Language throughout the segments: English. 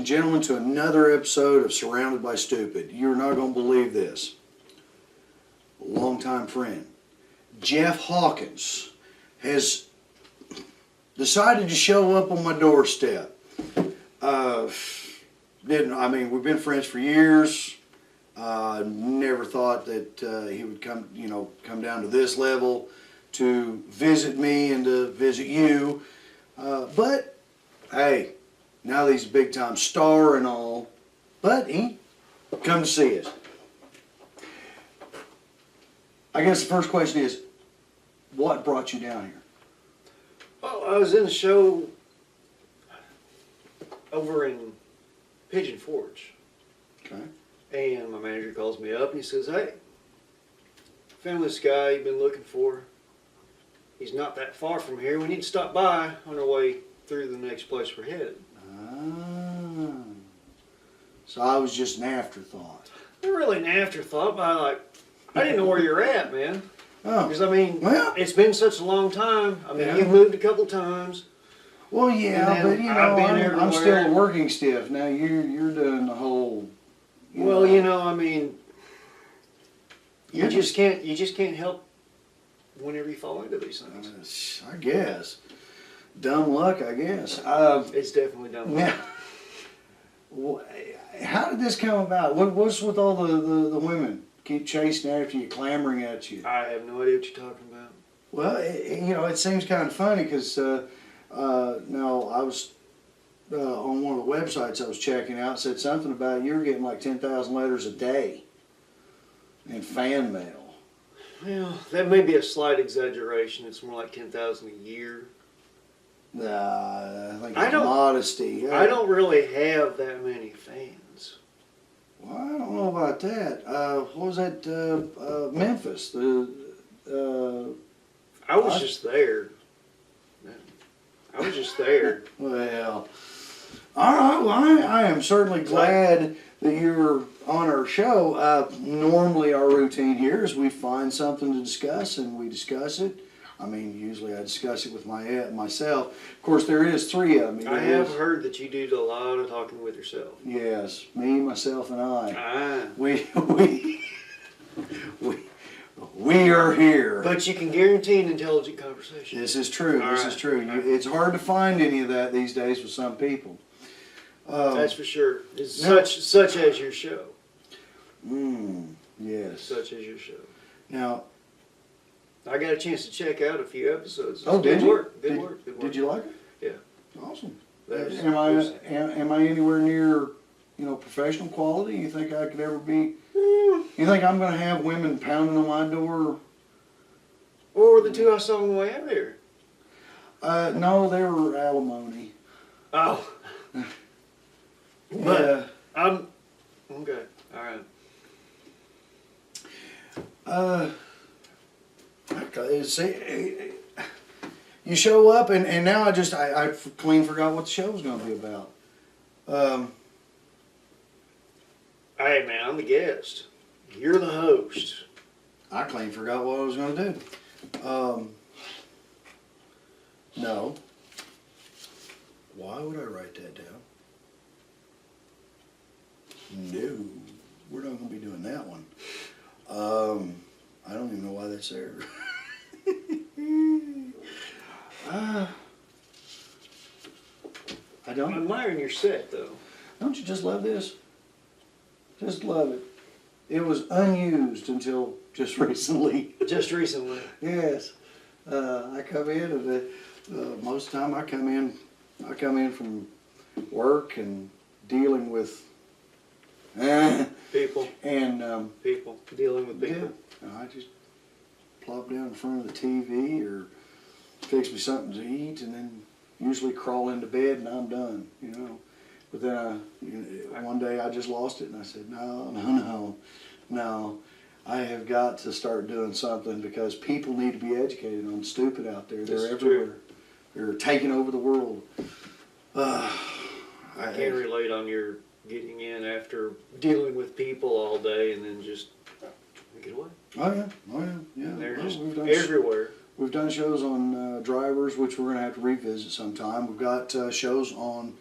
and gentlemen, to another episode of Surrounded by Stupid. You're not going to believe this. A longtime friend, Jeff Hawkins, has decided to show up on my doorstep. We've been friends for years. Never thought that he would come down to this level to visit me and to visit you. But, hey, now that he's a big-time star and all, but he come to see us. I guess the first question is, what brought you down here? Well, I was in a show over in Pigeon Forge. Okay. And my manager calls me up and he says, "Hey, found this guy you've been looking for. He's not that far from here. We need to stop by on our way through the next place we're headed." So I was just an afterthought. Not really an afterthought, but I didn't know where you're at, man. Oh. Because, it's been such a long time. Yeah. You've moved a couple times. Well, yeah, but I've been I'm still a working stiff. Now you're doing the whole. You just can't help whenever you fall into these things. I guess. Dumb luck, I guess. It's definitely dumb luck. How did this come about? What's with all the women keep chasing after you, clamoring at you? I have no idea what you're talking about. Well, it seems kind of funny because now I was on one of the websites I was checking out, said something about you were getting like 10,000 letters a day in fan mail. Well, that may be a slight exaggeration. It's more like 10,000 a year. I think modesty. I don't really have that many fans. Well, I don't know about that. What was that? Memphis. I was just there. I was just there. Well, all right. Well, I am certainly glad that you're on our show. Normally, our routine here is we find something to discuss and we discuss it. Usually I discuss it with myself. Of course, there is three of me. I have heard that you do a lot of talking with yourself. Yes, me, myself, and I. Ah. We are here. But you can guarantee an intelligent conversation. This is true. This is true. It's hard to find any of that these days with some people. That's for sure. It's such as your show. Yes. Such as your show. Now, I got a chance to check out a few episodes. Did you? Good work. Did you like it? Yeah. Awesome. Am I anywhere near, professional quality? You think I could ever be? You think I'm going to have women pounding on my door? Or the two I saw on the way out there? No, they were alimony. Oh. But I'm okay. All right. See, you show up and now I clean forgot what the show was going to be about. Hey man, I'm the guest. You're the host. I clean forgot what I was going to do. No. Why would I write that down? No, we're not going to be doing that one. I don't even know why that's there. I don't. I'm admiring your set though. Don't you just love this? Just love it. It was unused until just recently. Just recently. Yes. I come in and most of the time I come in from work and dealing with people. And people. Dealing with people. Yeah, I just plop down in front of the TV or fix me something to eat and then usually crawl into bed and I'm done, But then one day I just lost it and I said, no. I have got to start doing something because people need to be educated on stupid out there. They're everywhere. True. They're taking over the world. I can't relate on your getting in after dealing with people all day and then just get away. Oh yeah. They're just everywhere. We've done shows on drivers, which we're going to have to revisit sometime. We've got shows on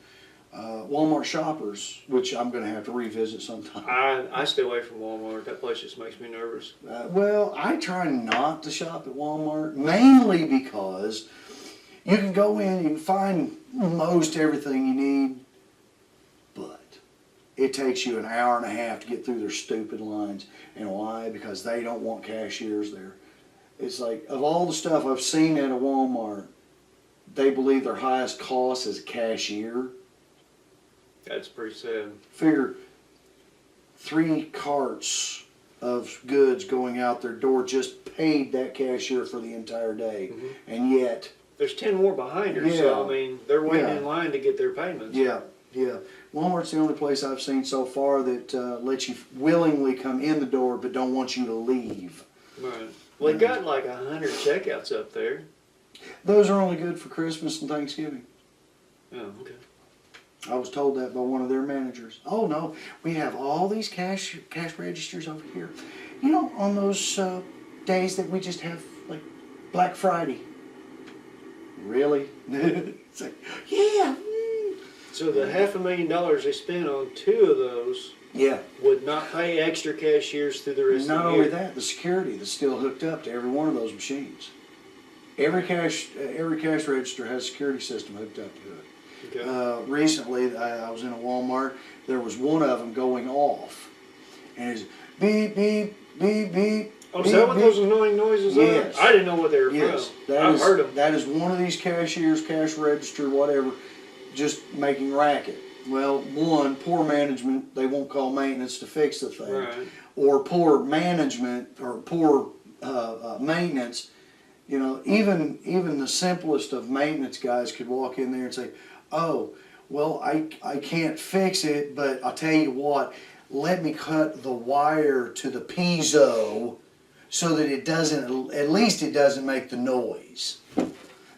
Walmart shoppers, which I'm going to have to revisit sometime. I stay away from Walmart. That place just makes me nervous. Well, I try not to shop at Walmart, mainly because you can go in, you can find most everything you need, but it takes you an hour and a half to get through their stupid lines. And why? Because they don't want cashiers there. It's like, of all the stuff I've seen at a Walmart, they believe their highest cost is cashier. That's pretty sad. Figure 3 carts of goods going out their door just paid that cashier for the entire day. Mhm. And yet, There's 10 more behind her, so I mean, they're waiting in line to get their payments. yeah. Walmart's the only place I've seen so far that lets you willingly come in the door but don't want you to leave. Right. Well, they got like 100 checkouts up there. Those are only good for Christmas and Thanksgiving. Oh, okay. I was told that by one of their managers. Oh no, we have all these cash registers over here. You know, on those days that we just have like Black Friday. Really? It's like, yeah. So the $500,000 they spent on 2 of those Yeah. would not pay extra cashiers through the rest Not of the only year. that, the security that's still hooked up to every one of those machines. Every cash register has a security system hooked up to it. Okay. Recently, I was in a Walmart. There was one of them going off, and it's beep beep beep beep. Oh, is that what those annoying noises Yes. are? I didn't know what they were Yes, from. I've heard them. that is one of these cashiers, cash register, whatever, just making racket. Well, one, poor management, they won't call maintenance to fix the thing. Right. Or poor management, or poor maintenance. You know, even the simplest of maintenance guys could walk in there and say, oh, well, I can't fix it, but I'll tell you what, let me cut the wire to the piezo so that it doesn't, at least it doesn't make the noise.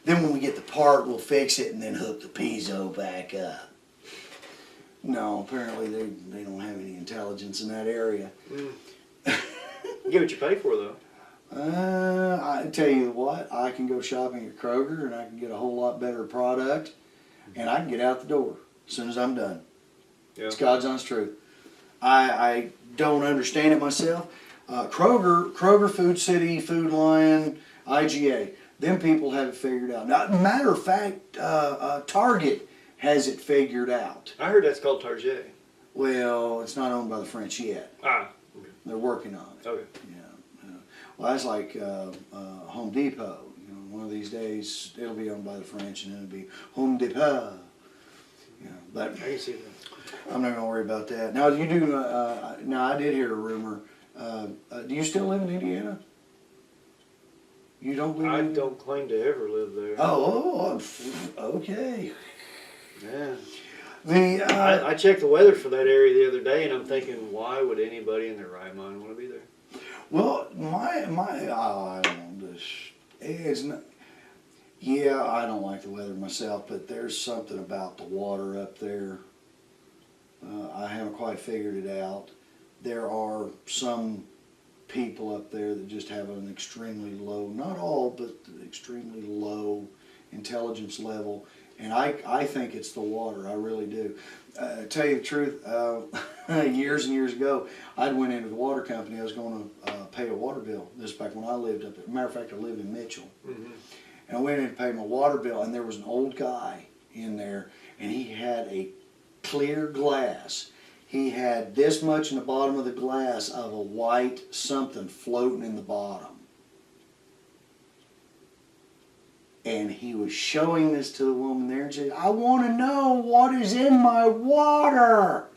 Then when we get the part, we'll fix it and then hook the piezo back up. No, apparently they don't have any intelligence in that area. You get what you pay for, though. I tell you what, I can go shopping at Kroger and I can get a whole lot better product and I can get out the door as soon as I'm done. Yeah. It's God's honest truth. I don't understand it myself. Kroger, Food City, Food Lion, IGA, them people have it figured out. Now, matter of fact, Target has it figured out. I heard that's called Target. Well, it's not owned by the French yet. Ah. Okay. They're working on it. Okay. Yeah. Well, that's like Home Depot. You know, one of these days it'll be owned by the French, and then it'll be Home Depot. You know, but I can see that. I'm not gonna worry about that. Now you do. Now I did hear a rumor. Do you still live in Indiana? You don't live. I in... don't claim to ever live there. Okay. Yeah. I checked the weather for that area the other day, and I'm thinking, why would anybody in their right mind want to be there? Well, I don't know this. It's not. Yeah, I don't like the weather myself, but there's something about the water up there. I haven't quite figured it out. There are some people up there that just have an extremely low, not all, but extremely low intelligence level. And I think it's the water, I really do. Tell you the truth, years and years ago, I went into the water company. I was going to pay a water bill. This is back when I lived up there. Matter of fact, I lived in Mitchell. Mm-hmm. And I went in to pay my water bill, and there was an old guy in there, and he had a clear glass. He had this much in the bottom of the glass of a white something floating in the bottom. And he was showing this to the woman there and said, I want to know what is in my water.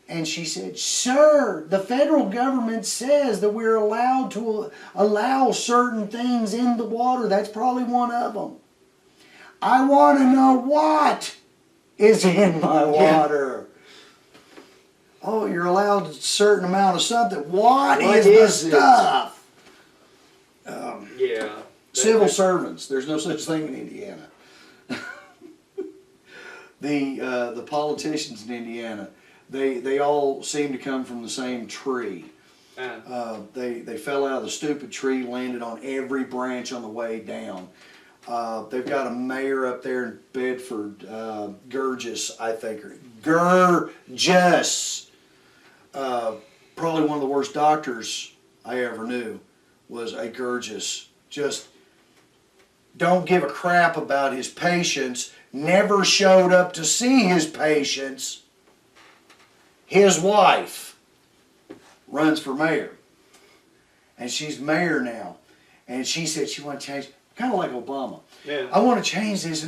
And she said, sir, the federal government says that we're allowed to allow certain things in the water. That's probably one of them. I want to know what is in my water. Oh, you're allowed a certain amount of something. What is the stuff? Yeah. Civil servants. There's no such thing in Indiana. The politicians in Indiana, they all seem to come from the same tree. They fell out of the stupid tree, landed on every branch on the way down. They've got a mayor up there in Bedford, Gurgis, I think. Gurgis. Probably one of the worst doctors I ever knew was a Gurgis. Just don't give a crap about his patients. Never showed up to see his patients. His wife runs for mayor. And she's mayor now. And she said she wanted to change, kind of like Obama. Yeah. I want to change this,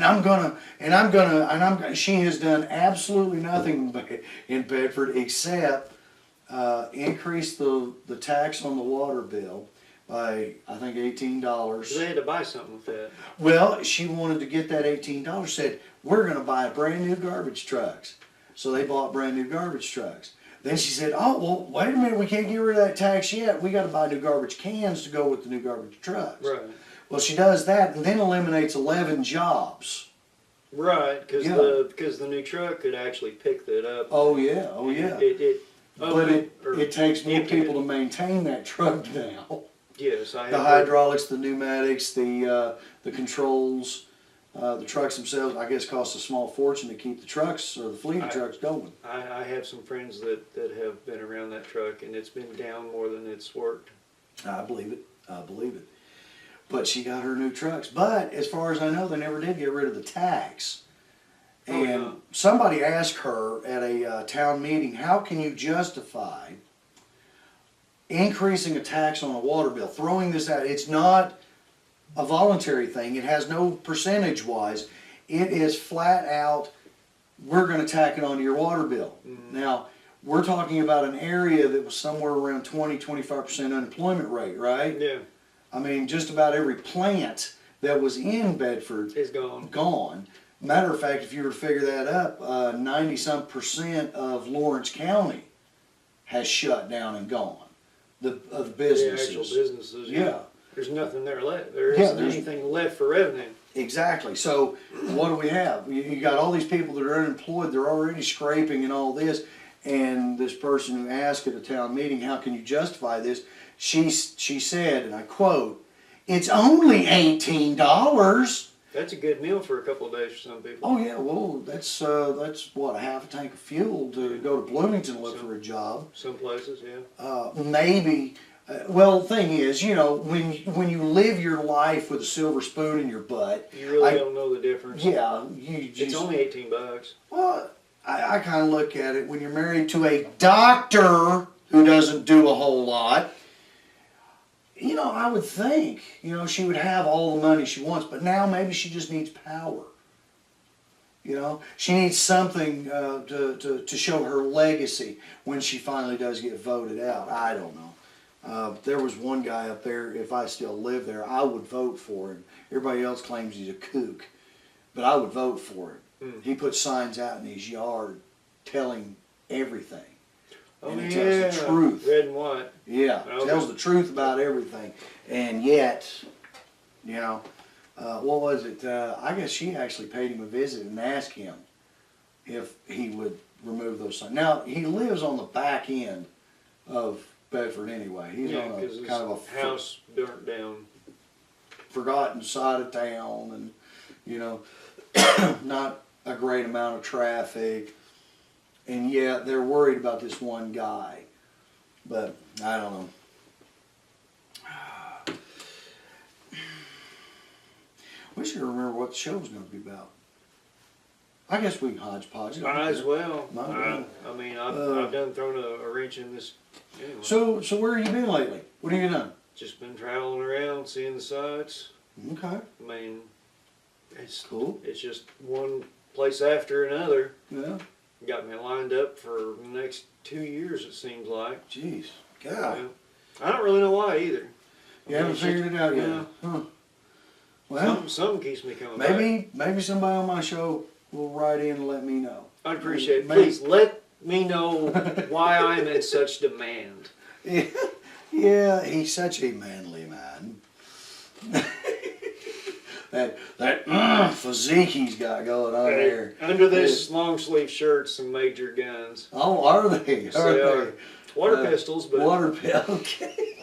she has done absolutely nothing in Bedford except increase the tax on the water bill by, I think, $18. They had to buy something with that. Well, she wanted to get that $18, said, we're going to buy brand new garbage trucks. So they bought brand new garbage trucks. Then she said, oh, well, wait a minute, we can't get rid of that tax yet. We got to buy new garbage cans to go with the new garbage trucks. Right. Well, she does that and then eliminates 11 jobs. Right, because the new truck could actually pick that up. Oh, yeah, oh, yeah. But it takes more empty people to maintain that truck now. Yes, I have. The hydraulics, the pneumatics, the controls, the trucks themselves, I guess, cost a small fortune to keep the trucks or the fleet of trucks going. I have some friends that have been around that truck, and it's been down more than it's worked. I believe it. I believe it. But she got her new trucks. But as far as I know, they never did get rid of the tax. And somebody asked her at a town meeting, how can you justify increasing a tax on a water bill, throwing this out? It's not a voluntary thing. It has no percentage-wise. It is flat out, we're going to tack it onto your water bill. Mm-hmm. Now, we're talking about an area that was somewhere around 20-25% unemployment rate, right? Yeah. I mean, just about every plant that was in Bedford is gone. Gone. Matter of fact, if you were to figure that up, 90-some% of Lawrence County has shut down and gone. Of the businesses. The actual businesses. Yeah. There's nothing there left. There isn't anything left for revenue. Exactly. So what do we have? You got all these people that are unemployed. They're already scraping and all this. And this person who asked at a town meeting, how can you justify this? She said, and I quote, "It's only $18." That's a good meal for a couple of days for some people. Oh yeah, well that's what, a half a tank of fuel to go to Bloomington and look for a job. Some places, yeah. Maybe. Well, the thing is, you know, when you live your life with a silver spoon in your butt, you really don't know the difference. Yeah, it's only $18. Well, I kind of look at it when you're married to a doctor who doesn't do a whole lot. You know, I would think, you know, she would have all the money she wants, but now maybe she just needs power. You know, she needs something to show her legacy when she finally does get voted out. I don't know. There was one guy up there, if I still lived there, I would vote for him. Everybody else claims he's a kook, but I would vote for him. He put signs out in his yard telling everything. And it tells the truth. Red and white. Yeah, tells the truth about everything. And yet, you know, what was it? I guess she actually paid him a visit and asked him if he would remove those signs. Now, he lives on the back end of Bedford anyway. He's on a kind of a house burnt down, forgotten side of town, and you know, not a great amount of traffic. And yet they're worried about this one guy. But I don't know. We should remember what the show's going to be about. I guess we can hodgepodge it. Might as well. I mean, I've done thrown a wrench in this anyway. So where have you been lately? What have you done? Just been traveling around, seeing the sights. Okay. I mean, it's cool. It's just one place after another. Yeah. Got me lined up for the next 2 years, it seems like. Jeez. God. Yeah. I don't really know why either. You haven't figured it out yet? Yeah. Huh. Well, something keeps me coming back. Maybe somebody on my show will write in and let me know. I'd appreciate it. Please let me know why I'm in such demand. Yeah, he's such a manly man. that physique he's got going on there. Under this long sleeve shirt, some major guns. Oh, are they? Yes, they are. Water pistols, but water pistols. Okay.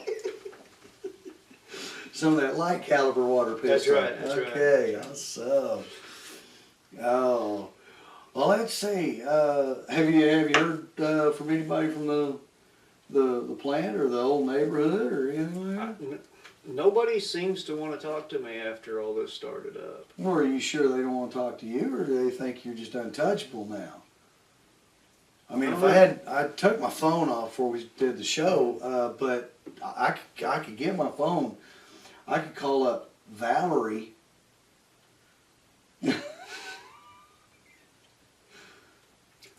some of that light caliber water pistol. That's right, that's right. Okay, so. Oh. Well, let's see. Have you heard from anybody from the plant or the old neighborhood or anything like that? Nobody seems to want to talk to me after all this started up. Well, are you sure they don't want to talk to you, or do they think you're just untouchable now? I mean, if I took my phone off before we did the show, but I could get my phone. I could call up Valerie.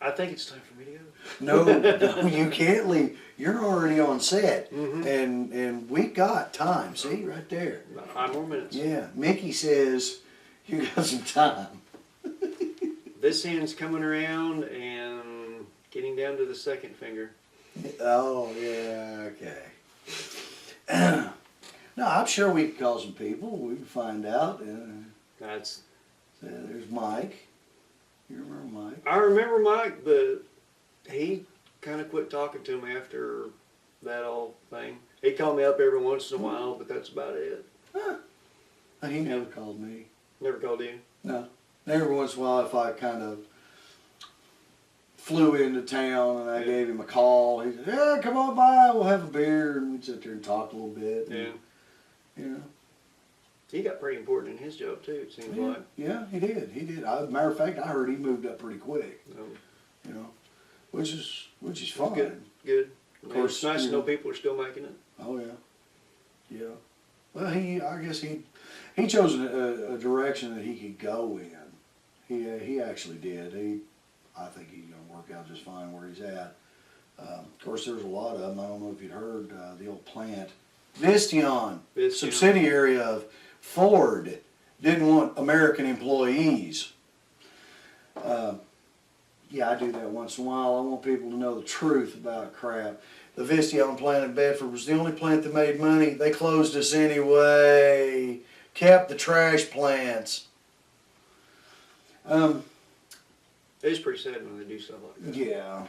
I think it's time for me to go. No, you can't leave. You're already on set, Mhm. and we got time. See, right there. 5 more minutes. Yeah, Mickey says you got some time. This hand's coming around and getting down to the second finger. Oh yeah, okay. No, I'm sure we can call some people. We can find out. That's. There's Mike. You remember Mike? I remember Mike, but he kind of quit talking to me after that old thing. He called me up every once in a while, but that's about it. Huh. He never called me. Never called you? No. Every once in a while, if I kind of flew into town and I gave him a call, he said, "Yeah, come on by, we'll have a beer," and we'd sit there and talk a little bit. Yeah. You know. He got pretty important in his job too, it seems like. Yeah, he did. He did. Matter of fact, I heard he moved up pretty quick. You know, which is fun. Good. Good. Of course, it's nice to know people are still making it. Oh yeah, yeah. Well, I guess he chose a direction that he could go in. He actually did. I think he's going to work out just fine where he's at. Of course, there's a lot of them. I don't know if you'd heard the old plant, Vistion, subsidiary of Ford, didn't want American employees. Yeah, I do that once in a while. I want people to know the truth about crap. The Vistion plant in Bedford was the only plant that made money. They closed us anyway. Kept the trash plants. It's pretty sad when they do stuff like that. Yeah.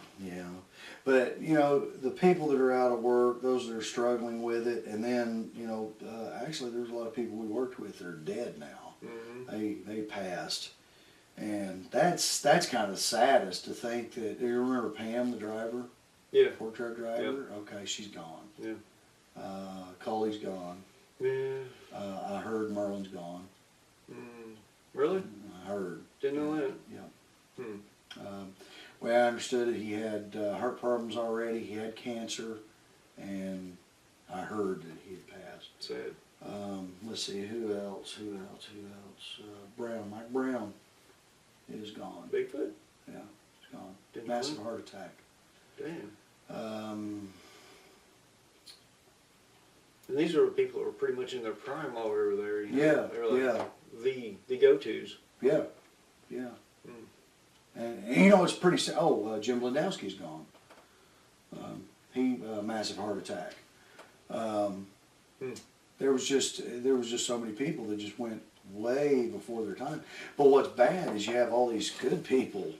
But, you know, the people that are out of work, those that are struggling with it, and then, you know, actually there's a lot of people we worked with that are dead now. Mm-hmm. They passed. And that's kind of the saddest to think that. Do you remember Pam, the driver? Yeah. Fork truck driver? Yeah. Okay, she's gone. Yeah. Coley's gone. Yeah. I heard Merlin's gone. Really? I heard. Didn't know that. Yeah. Way I understood it, he had heart problems already. He had cancer, and I heard that he had passed. Sad. Let's see, who else? Brown, Mike Brown is gone. Bigfoot? Yeah, he's gone. Didn't Massive know. heart attack. Damn. And these are people who were pretty much in their prime while we were there. You know? Yeah, They were like yeah. the go-tos. Yeah, yeah. And you know, it's pretty sad. Oh, Jim Blandowski's gone. He massive heart attack. There was just so many people that just went way before their time. But what's bad is you have all these good people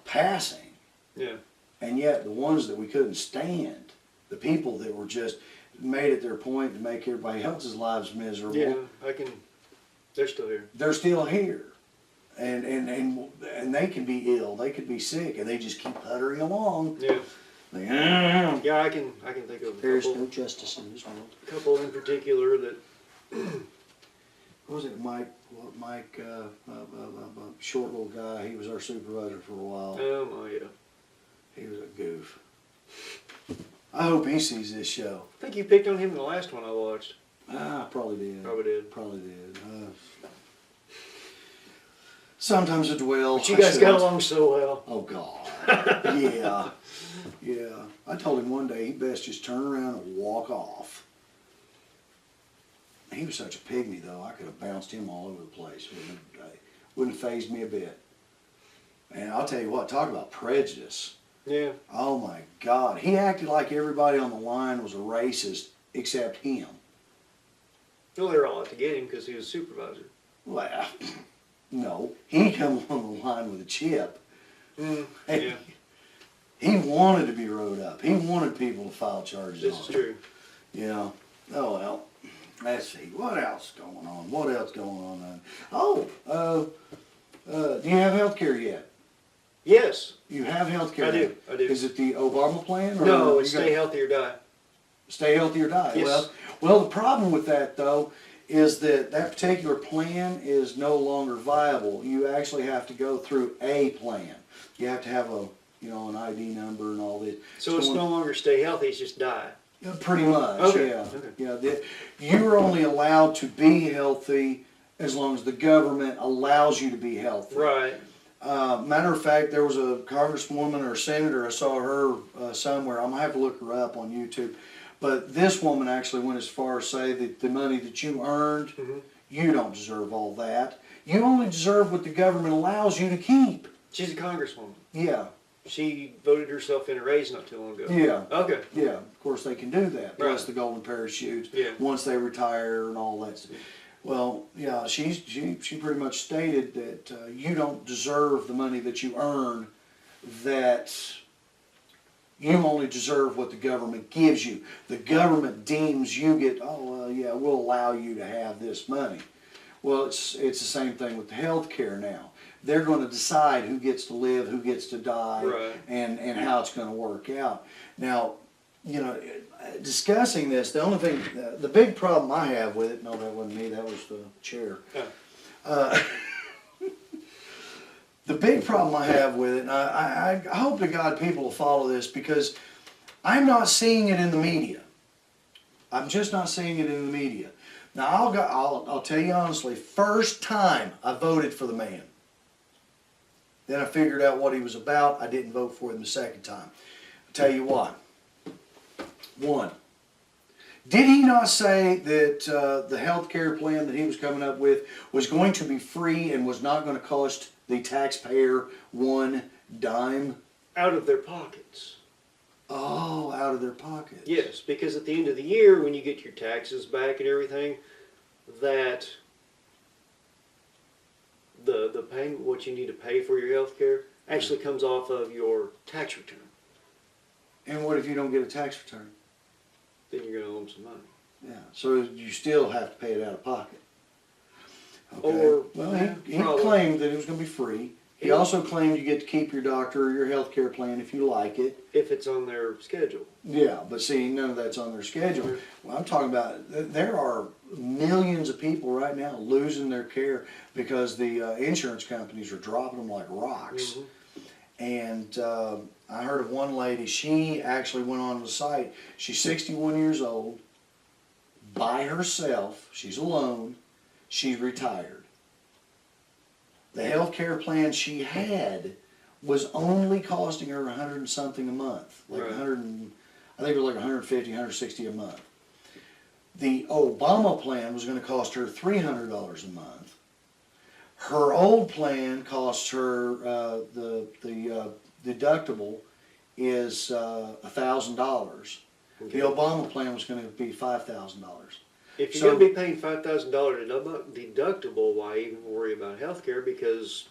passing. Yeah. And yet the ones that we couldn't stand, the people that were just made it their point to make everybody else's lives miserable. Yeah, they're still here. They're still here. And they can be ill, they could be sick, and they just keep puttering along. Yeah. Like, yeah, I can think of there's no justice in this world. A couple in particular that. What was it, Mike, short little guy, he was our supervisor for a while. Oh, yeah. He was a goof. I hope he sees this show. I think you picked on him in the last one I watched. Probably did. Probably did. Sometimes it will. But you guys got along so well. Oh, God. Yeah. Yeah. I told him one day he best just turn around and walk off. He was such a pygmy, though. I could have bounced him all over the place. Wouldn't have fazed me a bit. And I'll tell you what, talk about prejudice. Yeah. Oh, my God. He acted like everybody on the line was a racist except him. Well, they were all out to get him because he was supervisor. Well, no. He come on the line with a chip. Yeah. He wanted to be rode up. He wanted people to file charges on him. This is true. Yeah. Oh, well. let's see, what else going on? What else going on? Do you have health care yet? Yes, You have health care? I do. I do. Is it the Obama plan? Or No, it's you got- stay healthy or die. Stay healthy or die. Yes. Well, the problem with that though is that that particular plan is no longer viable. You actually have to go through a plan. You have to have an ID number and all that. So it's no longer stay healthy, it's just die. Pretty much, Okay. yeah. Okay. Yeah, you're only allowed to be healthy as long as the government allows you to be healthy. Right. Matter of fact, there was a congresswoman or senator, I saw her somewhere, I'm going to have to look her up on YouTube, but this woman actually went as far as say that the money that you earned, you don't deserve all that. You only deserve what the government allows you to keep. She's a congresswoman. Yeah. She voted herself in a raise not too long ago. Yeah. Okay. Yeah, of course they can do that, plus Right. the golden parachutes, Yeah. once they retire and all that stuff. Well, yeah, she pretty much stated that you don't deserve the money that you earn, that you only deserve what the government gives you. The government deems you get, yeah, we'll allow you to have this money. Well, it's the same thing with the health care now. They're going to decide who gets to live, who gets to die, Right. and how it's going to work out. Now, discussing this, the only thing, the big problem I have with it, no, that wasn't me, that was the chair. Oh. The big problem I have with it, and I hope to God people will follow this, because I'm not seeing it in the media. I'm just not seeing it in the media. Now, I'll tell you honestly, first time I voted for the man. Then I figured out what he was about. I didn't vote for him the second time. I'll tell you why. One, did he not say that the health care plan that he was coming up with was going to be free and was not going to cost the taxpayer one dime? Out of their pockets. Oh, out of their pockets. Yes, because at the end of the year, when you get your taxes back and everything, that the payment, what you need to pay for your health care, actually comes off of your tax return. And what if you don't get a tax return? Then you're going to owe some money. Yeah, so you still have to pay it out of pocket. Or, well, yeah, he probably. claimed that it was going to be free. He Yeah. also claimed you get to keep your doctor or your health care plan if you like it. If it's on their schedule. Yeah, but see, none of that's on their schedule. Well, I'm talking about, there are millions of people right now losing their care because the insurance companies are dropping them like rocks. And I heard of one lady, she actually went on the site. She's 61 years old, by herself, she's alone, she's retired. The health care plan she had was only costing her 100 and something a month, like Right. 100 and, I think it was like 150, 160 a month. The Obama plan was going to cost her $300 a month. Her old plan cost her, the deductible is $1,000. Okay. The Obama plan was going to be $5,000. If you're So- going to be paying $5,000 deductible, why even worry about health care? Because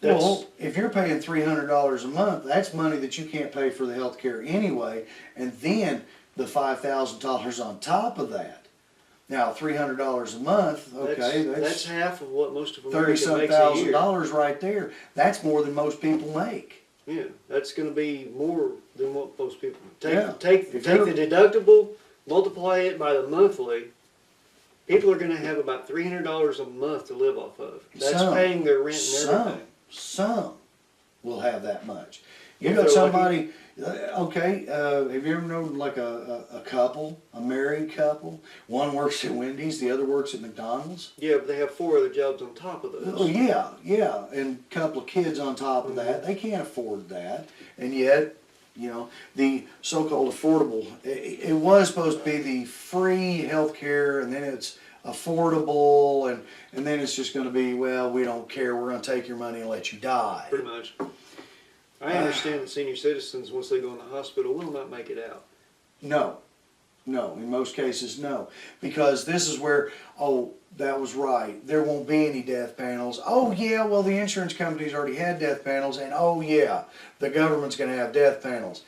that's, Well, if you're paying $300 a month, that's money that you can't pay for the health care anyway, and then the $5,000 on top of that. Now, $300 a month, okay, that's half of what most of 30 America some makes a thousand year. dollars right there. That's more than most people make. Yeah, that's going to be more than what most people take. Yeah. Take If the you're- deductible, multiply it by the monthly. People are going to have about $300 a month to live off of. That's Some. paying their rent and everything. Some will have that much. You If got they're somebody, okay, have you ever known like a couple, a married couple? One works at Wendy's, the other works at McDonald's. Yeah, but they have 4 other jobs on top of those. Oh, yeah, and a couple of kids on top of that. They can't afford that. And yet, the so-called affordable, it was supposed to be the free health care, and then it's affordable, and then it's just going to be, well, we don't care, we're going to take your money and let you die. Pretty much. I understand that senior citizens, once they go in the hospital, will not make it out. No, in most cases, no. Because this is where, that was right, there won't be any death panels. Oh yeah, well the insurance companies already had death panels, and oh yeah, the government's going to have death panels.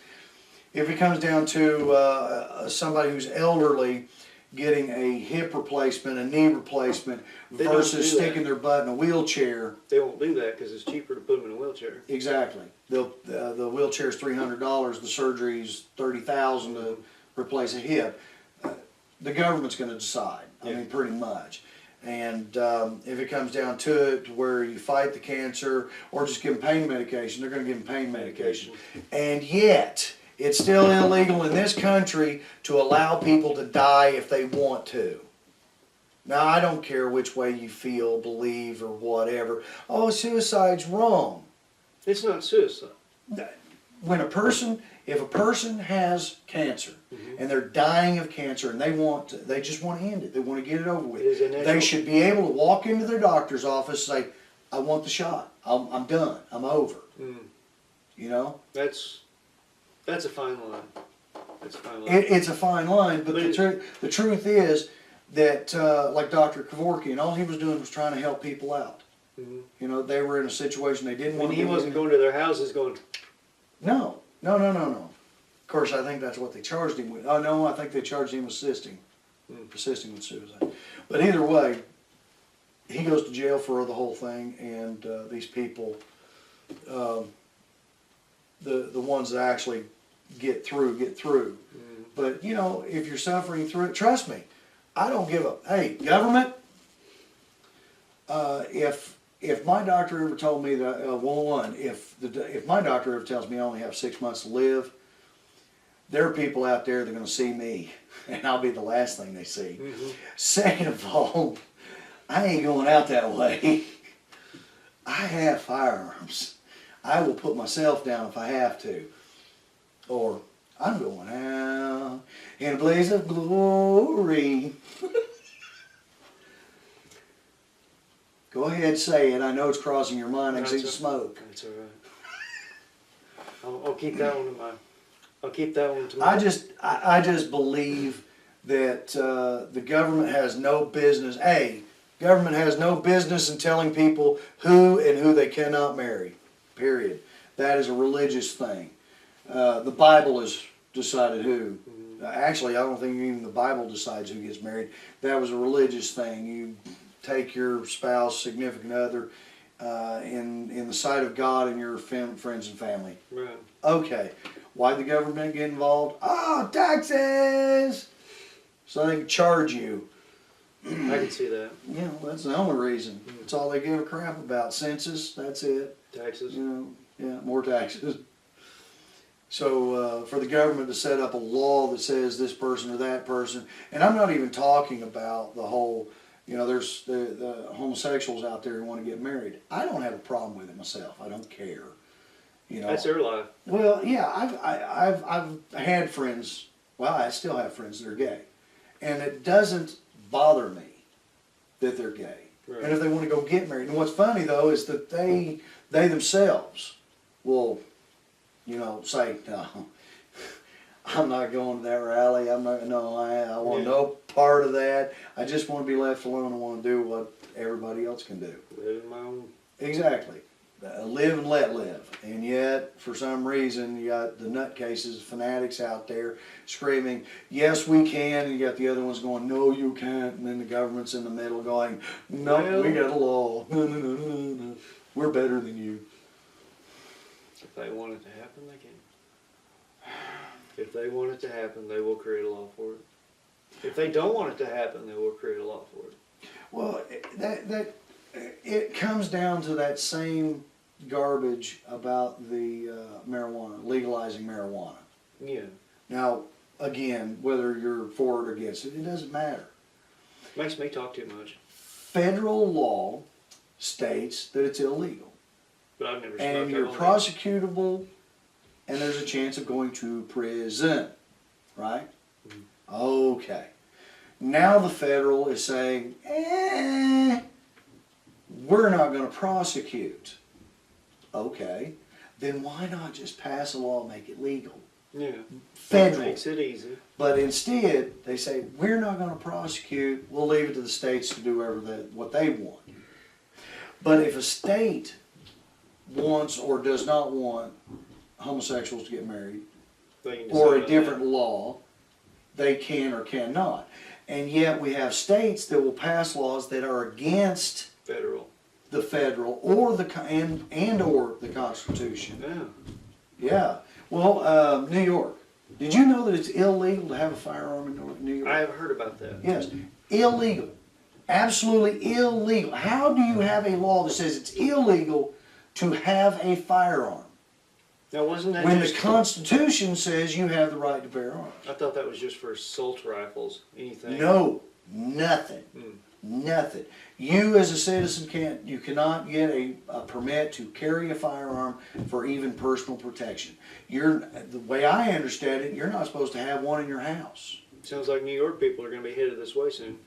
If it comes down to somebody who's elderly, getting a hip replacement, a knee replacement, They don't versus do that. sticking their butt in a wheelchair. They won't do that because it's cheaper to put them in a wheelchair. Exactly. The wheelchair's $300, the surgery's $30,000 to replace a hip. The government's going to decide. I mean, pretty much. And if it comes down to it, to where you fight the cancer or just give them pain medication, they're going to give them pain medication. And yet, it's still illegal in this country to allow people to die if they want to. Now, I don't care which way you feel, believe, or whatever. Oh, suicide's wrong. It's not suicide. When if a person has cancer and they're dying of cancer and they just want to end it, they want to get it over with. They should be able to walk into their doctor's office and say, I want the shot. I'm done. I'm over. You know? That's a fine line. That's a fine line. It's a fine line, but the truth is that, like Dr. Kevorkian, all he was doing was trying to help people out. You know, they were in a situation they didn't want to be in. He wasn't going to their houses going, No. Of course, I think that's what they charged him with. Oh, no, I think they charged him with persisting with suicide. But either way, he goes to jail for the whole thing, and these people, the ones that actually get through. But, you know, if you're suffering through it, trust me, I don't give up. Hey, government, if my doctor ever told me that, if my doctor ever tells me I only have 6 months to live, there are people out there that are going to see me, and I'll be the last thing they see. Second of all, I ain't going out that way. I have firearms. I will put myself down if I have to. Or, I'm going out in a blaze of glory. Go ahead, say it. I know it's crossing your mind. I can see the smoke. That's all right. I'll keep that one in mind. I'll keep that one to mind. I just believe that the government has no business. Government has no business in telling people who and who they cannot marry. Period. That is a religious thing. The Bible has decided who. Actually, I don't think even the Bible decides who gets married. That was a religious thing. You take your spouse, significant other, in the sight of God and your friends and family. Right. Okay. Why the government get involved? Oh, taxes! So they can charge you. I can see that. You know, that's the only reason. That's all they give a crap about. Census, that's it. Taxes. You know, yeah, more taxes. So for the government to set up a law that says this person or that person, and I'm not even talking about the whole, you know, there's the homosexuals out there who want to get married. I don't have a problem with it myself. I don't care. You know, that's their life. Well, yeah, I've had friends. Well, I still have friends that are gay, and it doesn't bother me that they're gay. Right. And if they want to go get married, and what's funny though is that they themselves will, you know, say, no, I'm not going to that rally. I want no part of that. I just want to be left alone. I want to do what everybody else can do. Live in my own. Exactly. Live and let live. And yet, for some reason, you got the nutcases, fanatics out there screaming, yes, we can, and you got the other ones going, no, you can't, and then the government's in the middle going, no, well, we got a law. No. We're better than you. If they want it to happen, they can. If they want it to happen, they will create a law for it. If they don't want it to happen, they will create a law for it. Well, it comes down to that same garbage about the marijuana, legalizing marijuana. Yeah. Now, again, whether you're for it or against it, it doesn't matter. Makes me talk too much. Federal law states that it's illegal. But I've never And you're prosecutable, and there's a chance of going to prison, right? Okay. Now the federal is saying, we're not going to prosecute. Okay. Then why not just pass a law and make it legal? Yeah. Federal. That makes it easy. But instead, they say, we're not going to prosecute. We'll leave it to the states to do what they want. But if a state wants or does not want homosexuals to get married, or a different law, they can or cannot. And yet we have states that will pass laws that are against Federal. the federal or or the Constitution. Yeah. Yeah. Well, New York. Did you know that it's illegal to have a firearm in New York? I have heard about that. Yes. Illegal. Absolutely illegal. How do you have a law that says it's illegal to have a firearm Now, wasn't that when just... the Constitution says you have the right to bear arms? I thought that was just for assault rifles. Anything? No. Nothing. Nothing. You as a citizen cannot get a permit to carry a firearm for even personal protection. The way I understand it, you're not supposed to have one in your house. Sounds like New York people are going to be headed this way soon.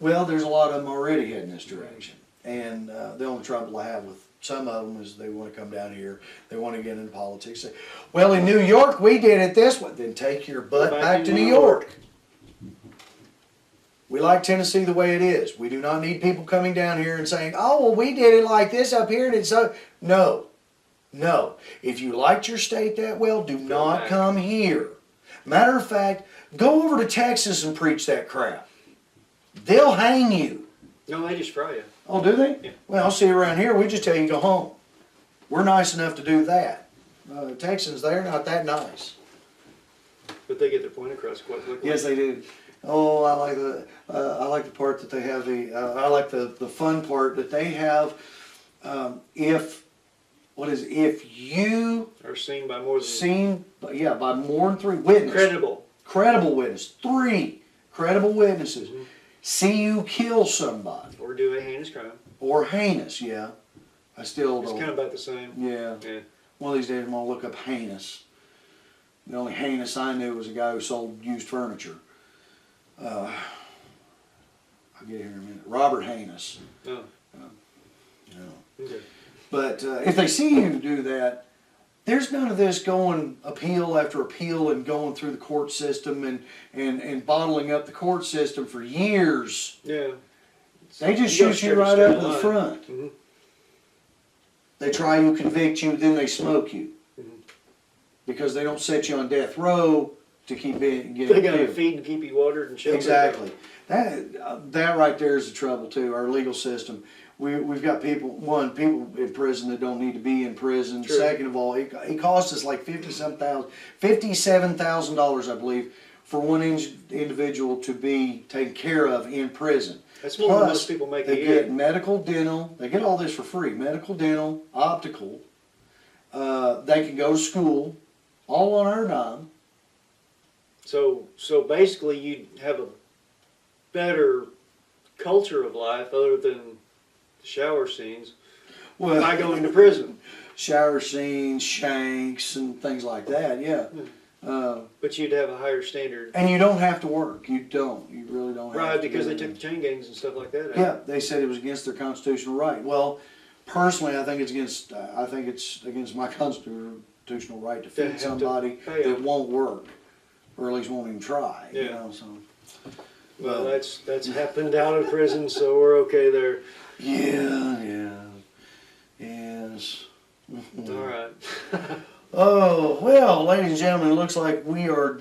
Well, there's a lot of them already heading this direction. And the only trouble I have with some of them is they want to come down here, they want to get into politics. Say, well, in New York, we did it this way. Then take your butt back to New York. We like Tennessee the way it is. We do not need people coming down here and saying, oh, well, we did it like this up here and it's so. No. No. If you liked your state that well, do not come here. Matter of fact, go over to Texas and preach that crap. They'll hang you. No, they just fry you. Oh, do they? Yeah. Well, see, around here, we just tell you to go home. We're nice enough to do that. Texans, they're not that nice. But they get their point across quite quickly. Yes, they do. Oh, I like the part that they have I like the fun part that they have. If you Are seen by more than... by more than 3 witnesses. Credible witness. 3 credible witnesses. See you kill somebody. Or do a heinous crime. Or heinous, yeah. I still It's don't. kind of about the same. Yeah. Yeah. One of these days I'm going to look up heinous. The only heinous I knew was a guy who sold used furniture. I'll get here in a minute. Robert Heinous. Oh. Okay. But if they see you do that, there's none of this going appeal after appeal and going through the court system and bottling up the court system for years. Yeah. They just shoot you right up in the front. Mm-hmm. They try you, convict you, then they smoke you. Because they don't set you on death row to keep getting They got to killed. feed and keep you watered and sheltered. Exactly. That right there is the trouble too. Our legal system. We've got people in prison that don't need to be in prison. True. Second of all, it costs us like $57,000, I believe, for one individual to be taken care of in prison. That's more than most people make a They year. get medical, dental. They get all this for free. Medical, dental, optical. They can go to school, all on our dime. So basically, you'd have a better culture of life other than the shower scenes by going to prison. Shower scenes, shanks, and things like that, yeah. But you'd have a higher standard. And you don't have to work. You don't. You really don't have to. Right, because they took the chain gangs and stuff like that out. Yeah, they said it was against their constitutional right. Well, personally, I think it's against my constitutional right to feed somebody that won't work, or at least won't even try. Yeah. You know, so. Well, that's happened out of prison, so we're okay there. Yeah. Yes. All right. Oh, well, ladies and gentlemen, it looks like we are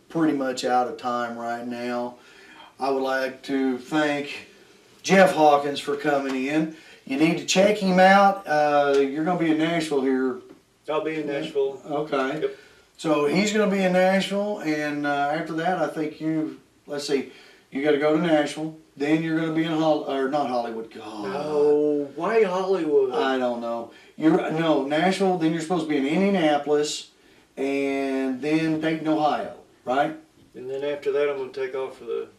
pretty much out of time right now. I would like to thank Jeff Hawkins for coming in. You need to check him out. You're going to be in Nashville here. I'll be in Nashville. Okay. Yep. So he's going to be in Nashville, and after that, I think you got to go to Nashville. Then you're going to be in not Hollywood. God. No, why Hollywood? I don't know. Nashville. Then you're supposed to be in Indianapolis, and then Dayton, Ohio, right? And then after that, I'm going to take off for the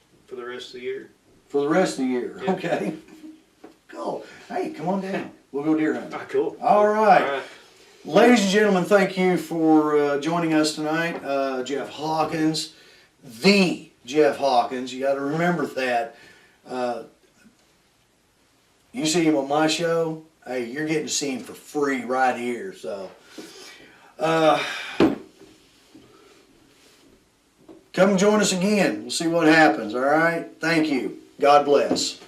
rest of the year. For the rest of the year, Yeah. okay. Go. Hey, come on down. We'll go deer hunting. Ah, cool. All right. All right. Ladies and gentlemen, thank you for joining us tonight. Jeff Hawkins, the Jeff Hawkins. You got to remember that. You see him on my show, hey, you're getting to see him for free right here. So, come join us again. We'll see what happens. All right. Thank you. God bless.